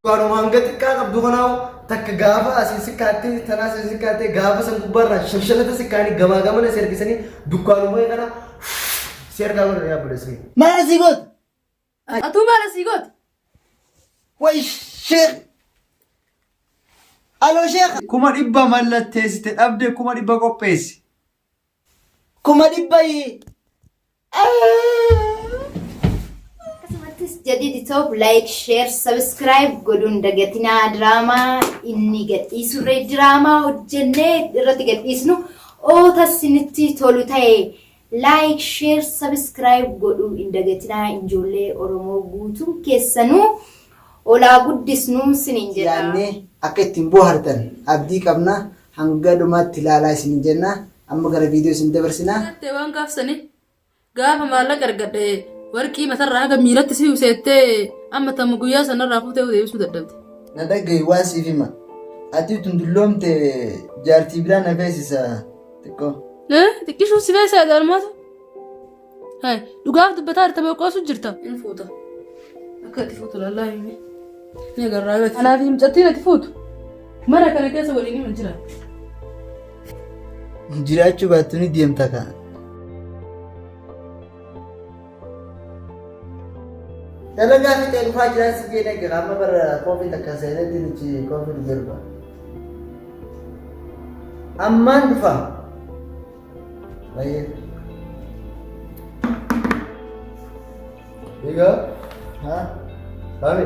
Kalau mangga tikka abdu kanau tak gaba asisi kati tanah asisi kati gaba sangkubar shashana tu sikani gama gama na share kisani dukkan rumah kana share gaba ya boleh. Mana sigot? Atu mana sigot? Wai Sheikh. Alo Sheikh. Kuma dibba mallattee site dhabde kuma dibba qopheessi. Kuma dibbai. Jadi di top like, share, subscribe godun dagatina drama inni gadhiisure drama hojjenne irratti gadhiisnu tasinitti tolu ta'e like, share, subscribe godu indagatina injoollee Oromoo guutuu keessanuu olaa guddisnu sinin jedha. Yaanne akka ittiin bohaartan abdii qabna hanga dhumaatti ilaalaa isin jenna amma gara viidiyoo isin dabarsina. Tee waan gaafsani gaafa maallaqa argadhe warqii matarraa haga miilatti si useettee amma tamma guyyaa sanarraa fuutee deebisuu dadhabde. Na dhagaye waan siif hima. Ati tundulloomte jaartii biraa na feesisa xiqqoo. Xiqqishuu si feesisaa daalmaatu. Dhugaaf dubbataa jirta beekoosu jirta. Inni fuuta. Akka ati fuutu lallaa himi. Ni agarraa yoo ati. Anaaf himcattiin ati fuutu. Mana kana keessa waliin himan jira. Jiraachuu baattu ni deemta kaa. Dalaga fi ta'e dhufaa jiran si jedhee gara amma bara koofii takka seenetti nuti koofii dhugarba. Ammaan dhufa. Baay'ee. Ega, Babe.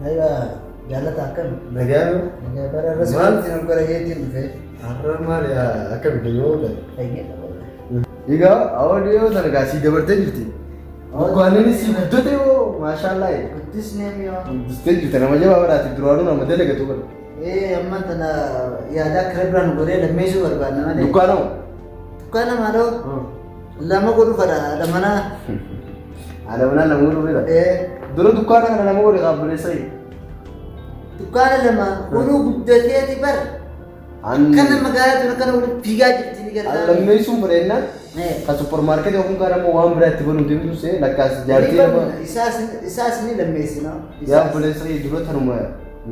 Aywa jaalata akkam. nagayo. Nagaa bara rasuulti nan gara yeetiin dhufe. Arran maal yaa akka biqiloo ta'e. Fayyada. Ega, audio sana si dabartee jirti. Bukaanni si guddate oo maashaallah. Guddisnee mi'oo. Guddistee jirti nama jabaa baraati duraanuu nama dalagatu bara. Amma tana yaada akka biraan godhee lammeessuu barbaadna malee. Dukkaanoo. Dukkaana maaloo lama godhu fadha lamana. Ada mana nama guru beda. Dulu dukkaana kana nama guru kaabulesa yi. Dukkaana lama godhu guddateeti bar. Kana magaalaa tana kana walitti fiigaa jirti ni gargaara. Lammeessuu fudheenna. Ka supermarket yookiin gara moo waan biraatti banuu deemtu see lakkaas jaartii nama. Isaas ni lammeessina. Yaa bulesa yi dura tanuma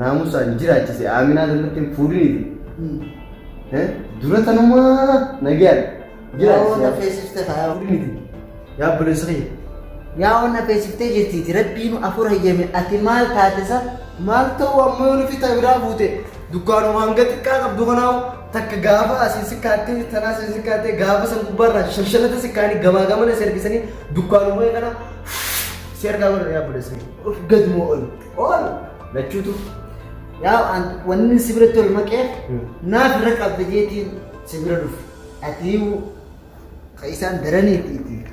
naamusaan jiraachise Aminaa daldatti fuudhiniiti. Dura tanuma nagayaan jiraachise. Yaa feesifte fa'aa. Yaa bulesa yi. Yaa onna feesiftee jirti rabbiin afur hayyame ati maal taatesa Maal ta'u amma yoo nufi biraa fuute dukkaanuma hanga xiqqaa qabdu kanaawu takka gaafa asii sikkaatti tanaa asii sikkaatti gaafa san gubbaarraa shanshannata sikkaanii gamaa gamana servisanii dukkaanuma kana si argaa bara yaa bulesa yi. gadi moo ol. Ol lachuutu. Yaa wanni sibira tol maqeef naaf irra qabda jeetiin sibira dhufu. Ati ka isaan daraniiti.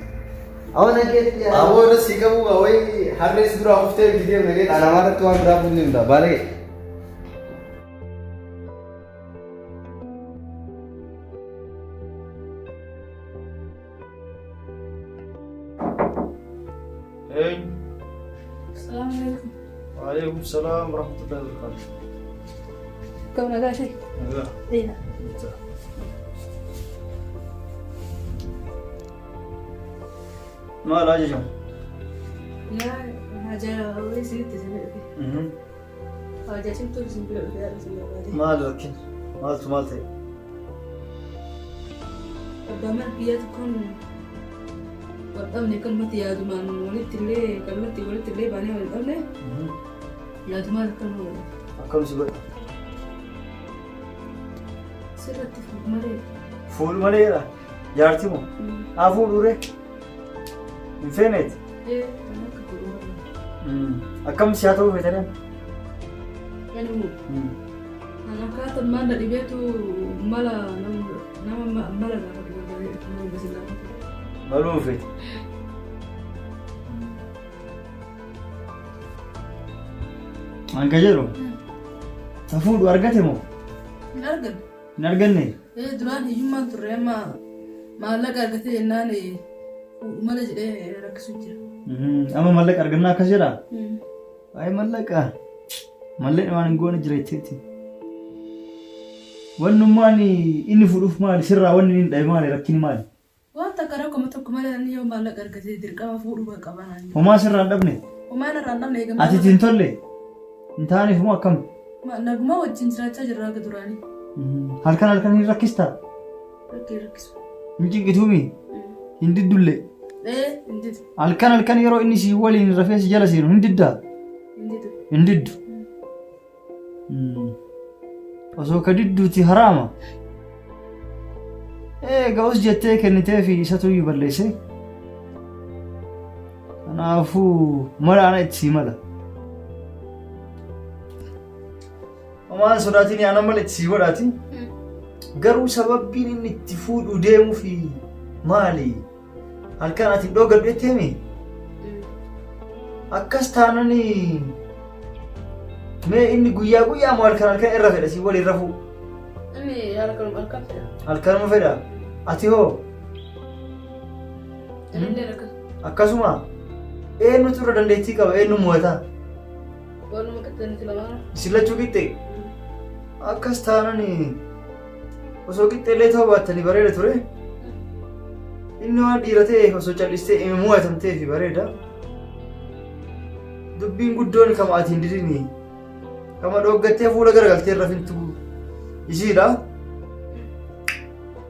Awon ageet yaa. Awon si kamu awai harre si dura hafte video nage alamara tuan dura pun nimda bale. Hey. Assalamualaikum. Waalaikumsalam warahmatullahi wabarakatuh. Kau naga shay? Naga. Iya. Maal ajaja? Ya, haja awal sih tu sebenarnya. Haja sih tu sebenarnya sebenarnya. Maal lakin? Maal tu maal ta'e? Abang dia tu kan, abang ni kan mati ya tu mana wanit tile, kan mati wanit tile bani wanit abang ni. Ya tu mana kan mana? Akkam si godha? Isirratti malee. Fuul maleedha. Jaartii moo? Haa fuudhure? Hin feeneeti? Kan akka gurgurama. Akkam si haa ta'uu feetaniin? Kan immoo. Akkaataan maal dhibeetu mala nama mala nama nama bisilaa. Maluu feeti? Hanga jedhu? Ta fuudhu argate moo? Hin argan. Hin arganne? Duraan hiyyummaan turre amma maallaqa argatee jennaan mala jedhee rakkisuu jira. Amma mallaqa argannaa akkas jedhaa? Waa'ee mallaqa malleen waan hin goone jira jechuuti. Wannummaan inni fuudhuuf maali? Sirraa wanni inni dhabe maali? Rakkini maali? Wanta akka rakkoo tokko malee inni yoo maallaqa argatee dirqama fuudhuu qaban. Homaa sirraa hin dhabne? Homaa irraa hin dhabne eegamu. Ati ittiin tolle? Intaaniif moo akkam? Naguma wajjin jiraachaa jirraa akka duraanii. Halkan hin rakkistaa? Rakkisu. Hin cinqituumi? Hin diddullee? Hin diddu. Halkan yeroo inni si waliin rafee si jala seenu hin diddaa? Hin diddu. Osoo ka didduuti haraama. Ga'us jettee kennitee fi isatu iyyuu balleesse. Kanaafuu mala ana itti sii mala. Homaan sodaatiin ana mala itti sii godhaati. Garuu sababbiin inni itti fuudhuu deemuu fi maali? Halkan ati dhoogadhu jetteemi? Akkas taananii mee inni guyyaa moo halkan irra fedha si waliin rafuu? Inni halkanuma fedha. Halkanuma fedha? Ati hoo? Inni rakkatu. Akkasuma eenyutu irra dandeettii qaba eenyu mo'ata? Waanuma qixxeenitti lamaana. Isin lachuu qixxee? Akkas taananii osoo qixxeellee ta'uu baattanii bareeda ture. Inni waan dhiira ta'e osoo callistee mo'atamtee fi bareeda. Dubbiin guddoon kama ati hin didini. Kama dhoggattee fuula garagaltee rafintu isiidha.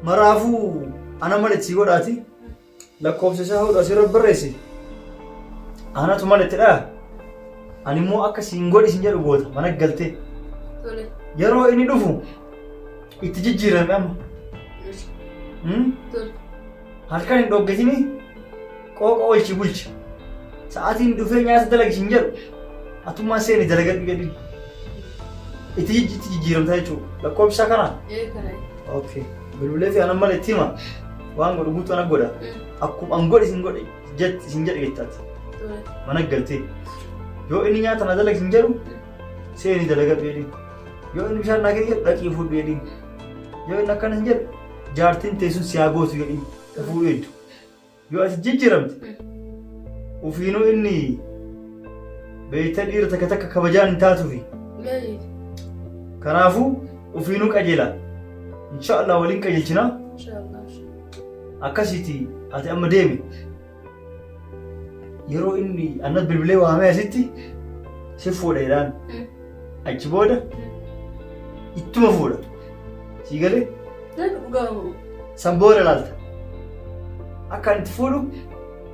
Maraafuu ana maletti godhaati. Lakkoofsa isaa hodhu asirra barreesse. Anatu malettidha. Ani immoo akka siin godhi siin jedhu goota mana galtee. Yeroo inni dhufu itti jijjiirame amma. Halkan hin dhoggatini qooqa oolchi bulchi. Sa'aatiin dhufee nyaata dalagi siin jedhu atummaan seeni dalagadhu jedhi. Itti jijjiiramta jechuudha. Lakkoofsa kana? Okay. Bilbilee fi anan maletti hima. Waan godhu guutuu ana godha. Akkuma an godhi siin godhe siin jedhe jettaati. Mana galtee. Yoo inni nyaata na dalagi siin jedhu seeni dalagadhu jedhi. Yoo inni bishaan naa kennu dhaqii fuudhu jedhi. Yoo inni akkana hin jedhu jaartiin teessuun siyaa gootu jedhi. Fuudhu heddu. Yoo ati jijjiiramte ufiinuu inni beeyta dhiira takka kabajaan hin taatuufi. Kanaafuu ufiinuu qajeela. Inshaallah waliin qajeelchina. Akkasiiti ati amma deemi. Yeroo inni annas bilbilee waamee asitti si fuudha jedhaan. Achi booda ittuma fuudha. Sii galee? San booda laalta. Akka ani itti fuudhu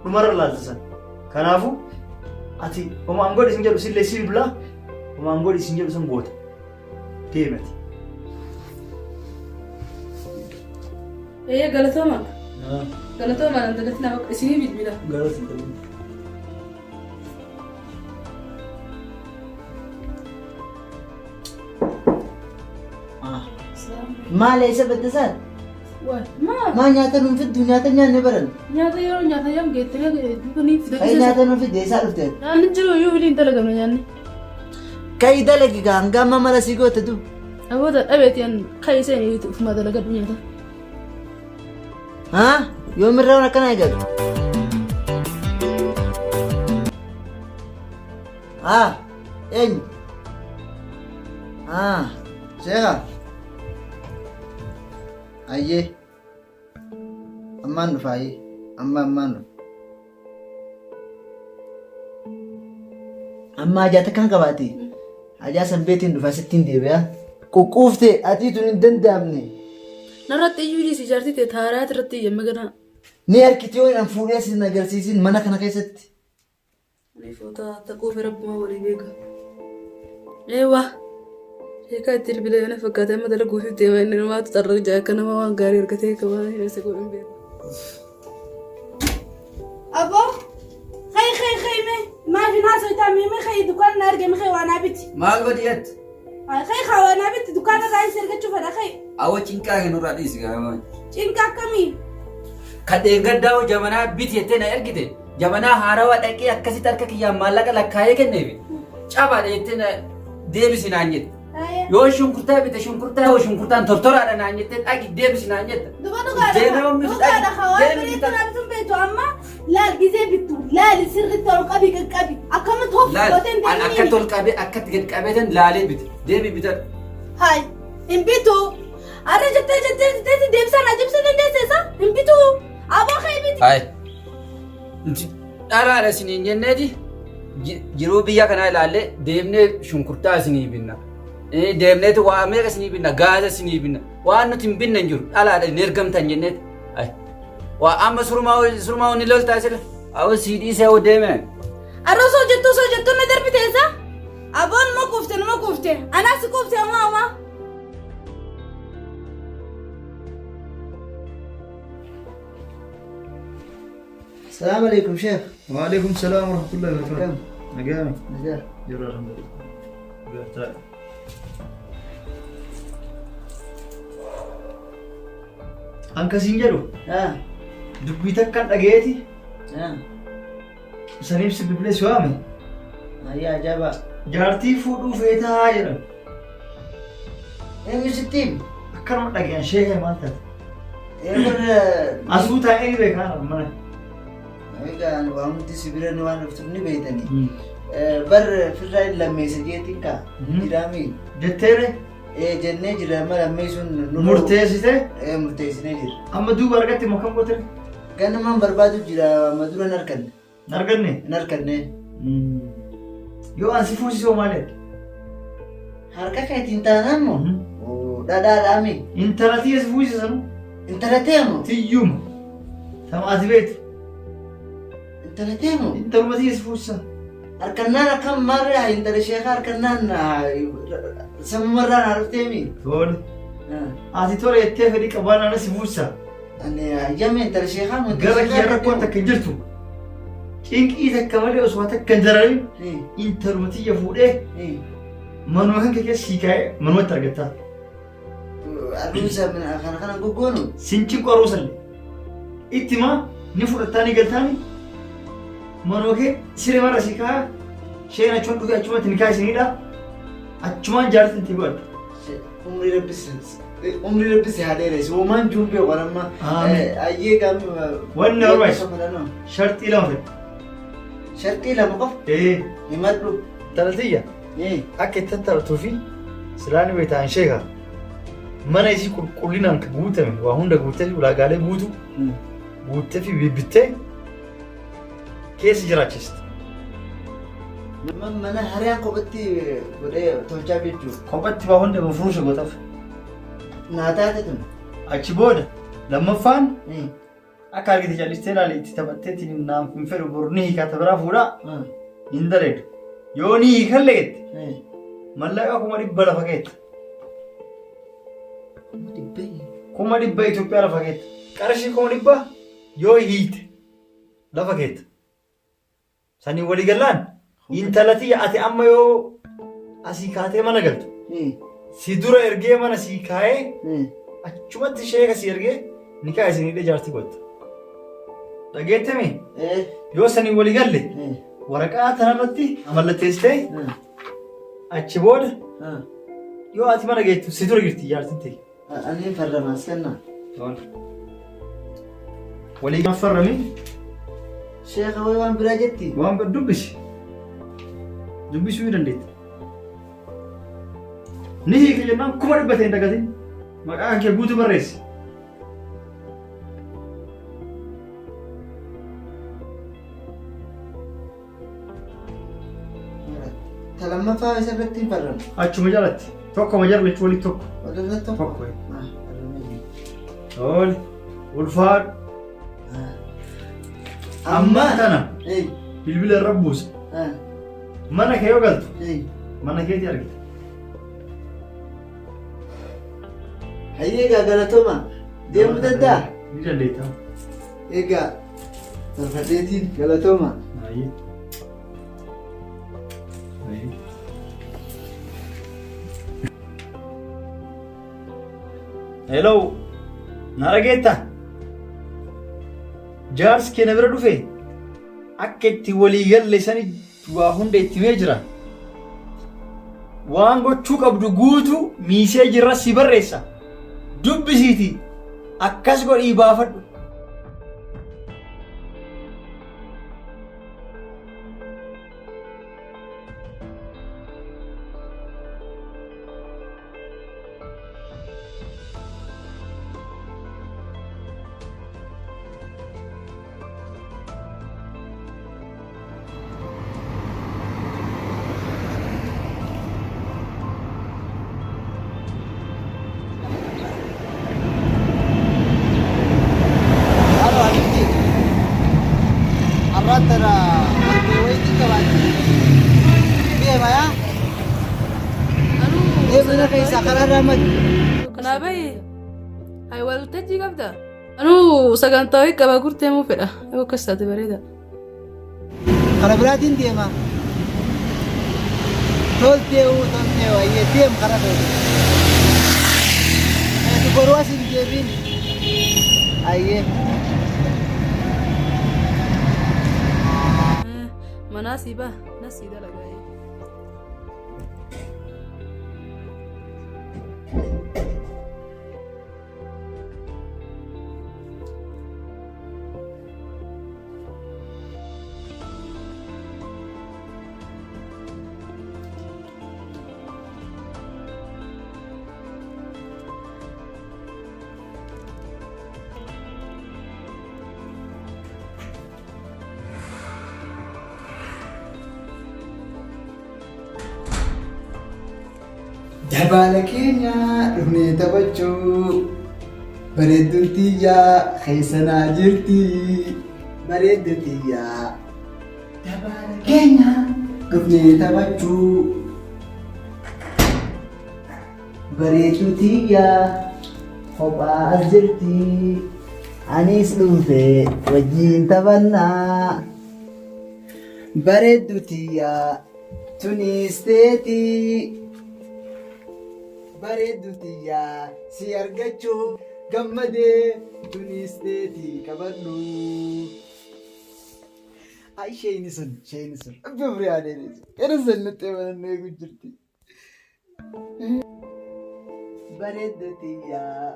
dhumarra laalta san. Kanaafuu ati homaan godhi isin jedhu sillee si bilbilaa homaan godhi isin jedhu san goota. Deemati. Galatooma. Galatooma dagatti nama isinii bilbila. Galatooma. Maal isa baddasaan? Maa nyaata nuun fiddu nyaata nyaanne baran? Nyaata yeroo nyaata yam geettee dhufanii fidee. Ka'ii nyaata nuun fidde eessaa dhufte? Nyaanni jiru iyyuu waliin dalagamne nyaanni. Ka'ii dalagi gaangaa amma mala sii goote tu. Aboota dhabeeti an ka'ii seenii ufuma dalagadhu nyaata. Haa? Yoomirraa akkana eegatu? Haa? Eenyu? Haa? Seeqa? Ayyee. Ammaan dhufa ayyee. Ammaan dhufa. Amma ajaata kan qabaate. Ajaa san beetiin dhufa sittiin deebi'a. Quqquuftee ati tun hin danda'amne. Narratti iyyuu dhiisi ijaartii ta'e taaraa irratti yemmuu ganaa. Ni harkiti yoo hin fuudhee sin agarsiisin mana kana keessatti. Ani foota taquu fi rabbumaa walii beeka. Eewwa. Eegaa itti bilbilee na fakkaatee amma dala guutuu deemaa inni namaatu xarra ijaa akka nama waan gaarii argatee qabaa hir'isa godhan beeku. Abbo, khay me, maafi naasoo itaa me khay dukaan na arge me khay waan abiti. Maal godiyat? Khay waan abiti dukaan irraa isa ergachuu fedha khay. Awo cinqaa hin irraa dhiisi gaamaa. Cinqaa akkamii? Kadheen gaddaa jabanaa biti jettee na ergite. Jabanaa haarawaa dhaqee akkasitti harka kiyyaan maallaqa lakkaa'ee kenneefi. Cabaadha jettee na deebisi naan jette. Yoo shunkurtaa bite shunkurtaa yoo shunkurtaan tortoraadha naan jette dhaqi deebisi naan jette. Duba dhugaadha hawaa bineetu namtun beetu amma laal gizee bittu laali sirritti ol qabi qaqqabi akkama toof gooteen deemini. Akka tol qabee akkatti gad qabeetan laalee bite deebi bitadha. Hai hin bitu. Ada jettee deebisaa na jibsuu dandeesseesa hin bitu. Aboo kee biti. Hai. Dharaadha isiniin jenneeti jiruu biyya kanaa ilaalle deemnee shunkurtaa isinii binna. Deemneetu waa meeqa isinii binna gaasa isinii binna waan nuti hin binna hin jiru dhalaadha hin ergamtan jenneet. Waa amma surmaa ni loltaa sila awwa siidhii see deeme. Arra soo jettu na darbiteessa? Aboon ma kuufte anaas kuufte amma. السلام عليكم شيخ. وعليكم السلام ورحمة الله وبركاته. نجامي. نجاح. جرى الحمد لله. Anka sinjalu. Dubbii takkan dhageeti. Saniif si biblee si waame. Ayyaa ajaba. Jaartii fuudhuu feetaa jedhan. Eenyu sittiin? Akkanuma dhageen sheekee maal taate? Eeguun Asuu taa'ee beekaan mana. egaa waan nuti sibira ni waan dhuftuuf ni beeytanii. Bar firraa hin lammeessa jeetiin kaa jiraami. Jetteere? Jennee jira amma lammeessuun Murteessite? Murteessinee jira. Amma duuba argatti moo kam goote? Ganamaan barbaadu jira amma dura hin arganne. Hin arganne? Hin arganne. Yoo ansi fuusisoo maalee? Harka keetiin taanaan moo dhadhaadhaami. Intala tiyya si fuusisanu? Intala teemu. Tiyyuma. Tamaati beetu. Intala teemu. Intaluma tiyya si fuusisan. Harkannaan akkam maarraa intala sheekaa harkannaan sammumarraan haruufteemi. Tole. Ati tole jettee fedhii qabaanaan si fuusisa. Ani ayyame intala sheekaa moo Gara kiyya rakkoon takka hin jirtu. Cinqii takka malee osoo takka hin jararin intaluma tiyya fuudhee manuma kan keessa sii kaa'ee manumatti argattaa. Aruusa kana goggoonu. Sincinqoo aruusallee. Ittimaa ni fudhattaa ni galtaani. Manuma kee siree marra sii kaa'aa. Sheen achumaan dhugee achumatti ni kaa'isaniidha. Achumaan jaartiin itti godha. Umri rabbisi haadheeres. Uumaan juubbee qoramma. Ayyee qaamni. Wanni barbaachisu. Sharxii lama fedha. Sharxii lama qofa? Himadhu. Talatiyya. Akka itti tattaaftuu fi silaani beektaa hin sheekaa. Mana isii qulqullinaan guutame waa hunda guuttee fi ulaagaalee guuttee fi bibbittee keessa jiraachiste. Mana hariyaan kophatti godhee tolchaa jechuudha. Kophatti waa hunda furuusha gootaaf. Naataate tun. Achi booda lammaffaan akka argite callistee ilaali itti taphatteetti naaf hin fedhu boru ni hiikata biraa fuudhaa hin daleedu. Yoo ni hiikan leette mallaqa 100 lafa keetta. 100 Itoophiyaa lafa keetta. Qarshii 100 yoo hiite lafa keetta. Sanii walii gallaan intalati ati amma yoo asii kaatee mana galtu. Si dura ergee mana sii kaa'ee achumatti sheeka si ergee ni kaa'e isinii jaartii godha. Dhageettami? Yoo sanii walii galle waraqaa kanarratti mallatteessitee achi booda yoo ati mana geettu si dura jirti jaartiin ta'e. Ani farramaas kennaa. Walii gaaf farrami? Sheeka waan biraa jetti? Waan biraa dubbisi. Dubbisuu ni dandeetti. Ni hiika jennaan 100 ta'e hin dagatin. Maqaa kee guutuu barreessi. Lammaffaa isarratti hin farramu. Achuma jalatti. Tokkoma jala lechuu walitti tokko. Walirratti tokko? Tokko. Oli. Ulfaadhu. Amma kana bilbila irra buusa. Mana kee yoo galtu mana keetii argita. Hayyee egaa galatooma deemuu danda'a? Ni dandeetta. Egaa farfadheetiin galatooma. Hayyee. Hello. Narageetta. Jaarsi kee na bira dhufe akka itti walii galle sani waa hunda itti himee jira. Waan gochuu qabdu guutuu miisee jirra si barreessa. Dubbisiiti akkas godhii baafadhu. waytii qabaate. Deema yaa. Mana keessaa karaarraa madi. Kanaabayi hay waltajjii qabda. Anuu sagantaa wayii qaba gurteemuu fedha. Yoo akkas taate bareeda. Kana biraatiin deema. Toltee wayyee deem kara feete. Boruu as hin deebiin. Ayyee. Manaa sii baa na sii dalagaa. Dabaala keenya dhufnee taphachuu bareedduun tiyyaa keessanaa jirti bareedduun tiyyaa. Dabaala keenya dhufnee taphachuu bareedduun tiyyaa kophaa as jirti anis dhufe wajjin taphannaa bareedduun tiyyaa tunis teetii. Bareeddu tiyyaa si argachuuf gammadee tunis teetii qabadhu. Ay isheen sun abba biraadeen yeroo sanatti amanannee jirti. Bareeddu tiyyaa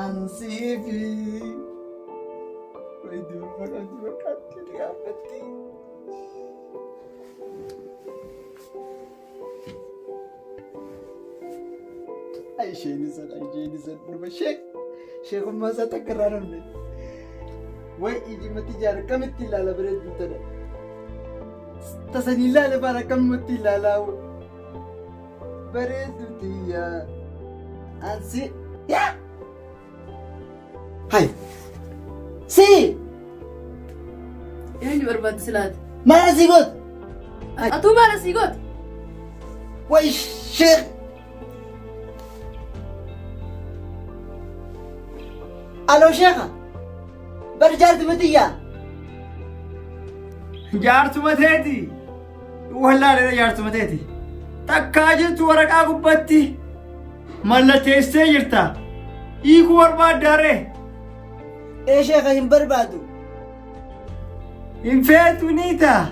ansiifi bareeddu fakkaatti dhiyaaffatti. Ay isheen dhuma sheekummaa isaa takka irraa namne. Way ijimatti jaara kamitti ilaala bareedduu tana. Tasanii ilaala baara kamitti ilaalaa bareedduu tiyyaa. Ansi yaa. Hay. Si. Eenyu barbaadde silaate? Maala sii goota. Atuu maala sii goota? Way sheek. Aloo sheeka. Bar jaartuma tiyyaa. Jaartuma teeti. Wallaalee jaartuma teeti. Takkaa jirtu waraqaa gubbatti mallatteessee jirta. Hiikuu barbaaddaaree. Sheeka hin barbaadu. Hin feetu ni ta'a.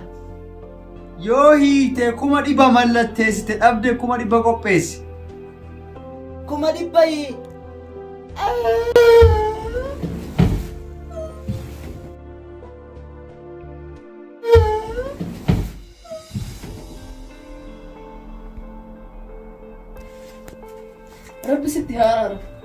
Yoo hiite 100 mallatteessite dhabde 100 qopheessi. 100. Rabbi sitti haa araaramu.